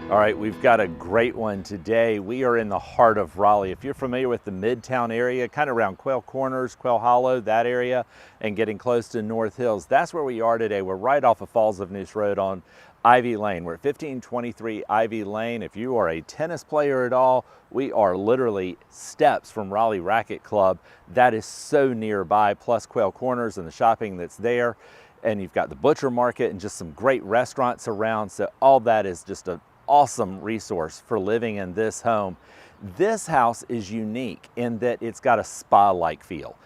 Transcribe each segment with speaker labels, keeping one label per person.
Speaker 1: All right, we've got a great one today. We are in the heart of Raleigh. If you're familiar with the Midtown area, kind of around Quail Corners, Quail Hollow, that area, and getting close to North Hills, that's where we are today. We're right off of Falls of Neuse Road on Ivy Lane. We're at 1523 Ivy Lane. If you are a tennis player at all, we are literally steps from Raleigh Raquet Club. That is so nearby, plus Quail Corners and the shopping that's there. And you've got the butcher market and just some great restaurants around. So all that is just an awesome resource for living in this home. This house is unique in that it's got a spa-like feel.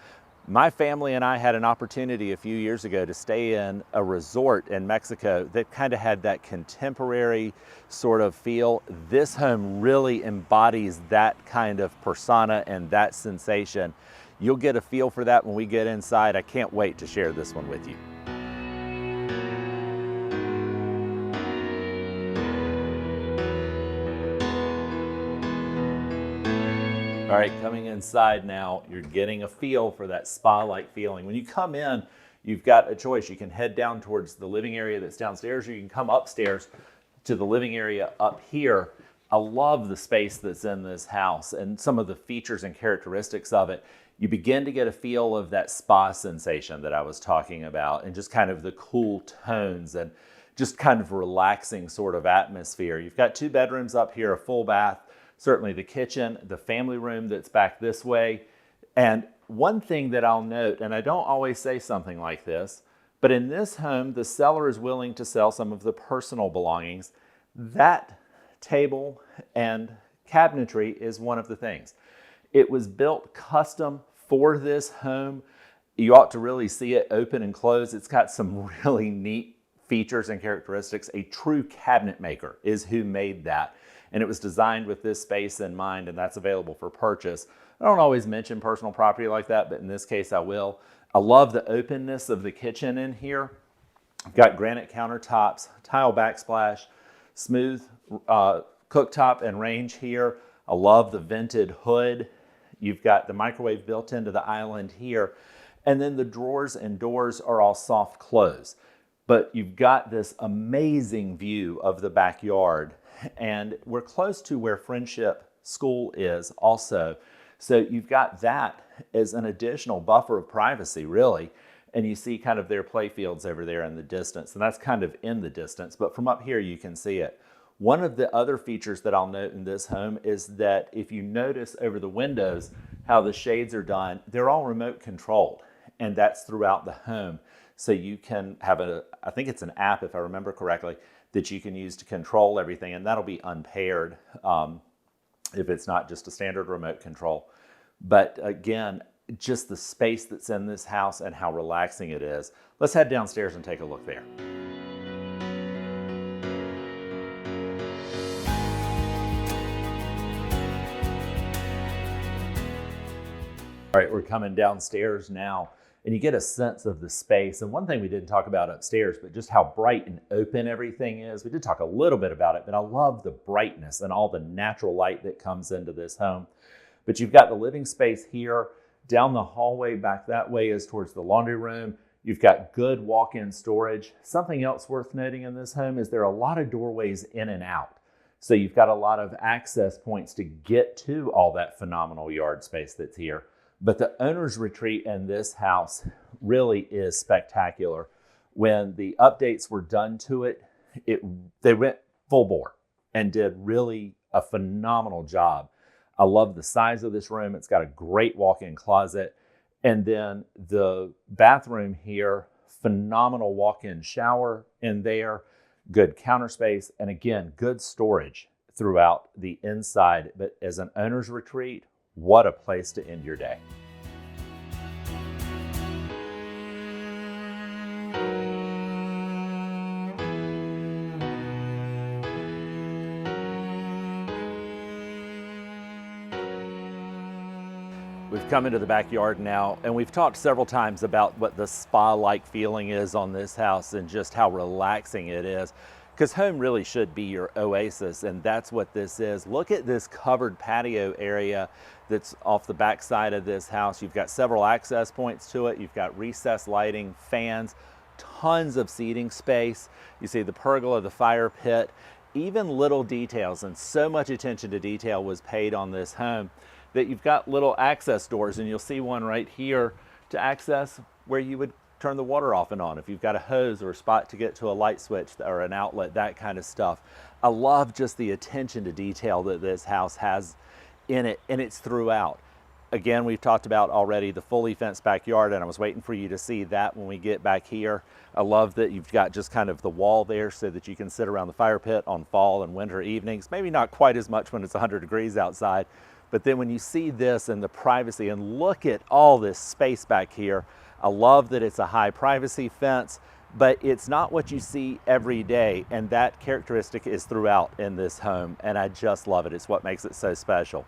Speaker 1: My family and I had an opportunity a few years ago to stay in a resort in Mexico that kind of had that contemporary sort of feel. This home really embodies that kind of persona and that sensation. You'll get a feel for that when we get inside. I can't wait to share this one with you. All right, coming inside now, you're getting a feel for that spa-like feeling. When you come in, you've got a choice. You can head down towards the living area that's downstairs, or you can come upstairs to the living area up here. I love the space that's in this house and some of the features and characteristics of it. You begin to get a feel of that spa sensation that I was talking about, and just kind of the cool tones and just kind of relaxing sort of atmosphere. You've got 2 bedrooms up here, a full bath, certainly the kitchen, the family room that's back this way. And one thing that I'll note, and I don't always say something like this, but in this home, the seller is willing to sell some of the personal belongings. That table and cabinetry is one of the things. It was built custom for this home. You ought to really see it open and close. It's got some really neat features and characteristics. A true cabinet maker is who made that. And it was designed with this space in mind, and that's available for purchase. I don't always mention personal property like that, but in this case I will. I love the openness of the kitchen in here. I've got granite countertops, tile backsplash, smooth cooktop and range here. I love the vented hood. You've got the microwave built into the island here. And then the drawers and doors are all soft close. But you've got this amazing view of the backyard. And we're close to where Friendship School is also. So you've got that as an additional buffer of privacy, really. And you see kind of their play fields over there in the distance. And that's kind of in the distance, but from up here you can see it. One of the other features that I'll note in this home is that if you notice over the windows how the shades are done, they're all remote controlled. And that's throughout the home. So you can have I think it's an app if I remember correctly, that you can use to control everything, and that'll be unpaired if it's not just a standard remote control. But again, just the space that's in this house and how relaxing it is. Let's head downstairs and take a look there. All right, we're coming downstairs now, and you get a sense of the space. And one thing we didn't talk about upstairs, but just how bright and open everything is. We did talk a little bit about it, but I love the brightness and all the natural light that comes into this home. But you've got the living space here. Down the hallway back that way is towards the laundry room. You've got good walk-in storage. Something else worth noting in this home is there are a lot of doorways in and out. So you've got a lot of access points to get to all that phenomenal yard space that's here. But the owner's retreat in this house really is spectacular. When the updates were done to it, they went full bore and did really a phenomenal job. I love the size of this room. It's got a great walk-in closet. And then the bathroom here, phenomenal walk-in shower in there, good counter space, and again, good storage throughout the inside. But as an owner's retreat, what a place to end your day. We've come into the backyard now, and we've talked several times about what the spa-like feeling is on this house and just how relaxing it is. Because home really should be your oasis, and that's what this is. Look at this covered patio area that's off the back side of this house. You've got several access points to it. You've got recessed lighting, fans, tons of seating space. You see the pergola, the fire pit. even little details, and so much attention to detail was paid on this home that you've got little access doors, and you'll see one right here to access where you would turn the water off and on if you've got a hose or a spot to get to a light switch or an outlet, that kind of stuff. I love just the attention to detail that this house has in it, and it's throughout. Again, we've talked about already the fully fenced backyard, and I was waiting for you to see that when we get back here. I love that you've got just kind of the wall there so that you can sit around the fire pit on fall and winter evenings. Maybe not quite as much when it's 100 degrees outside, but then when you see this and the privacy, and look at all this space back here. I love that it's a high privacy fence, but it's not what you see every day, and that characteristic is throughout in this home, and I just love it. It's what makes it so special.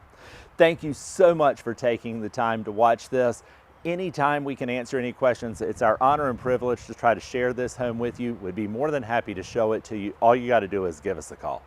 Speaker 1: Thank you so much for taking the time to watch this. Anytime we can answer any questions, it's our honor and privilege to try to share this home with you. We'd be more than happy to show it to you. All you got to do is give us a call.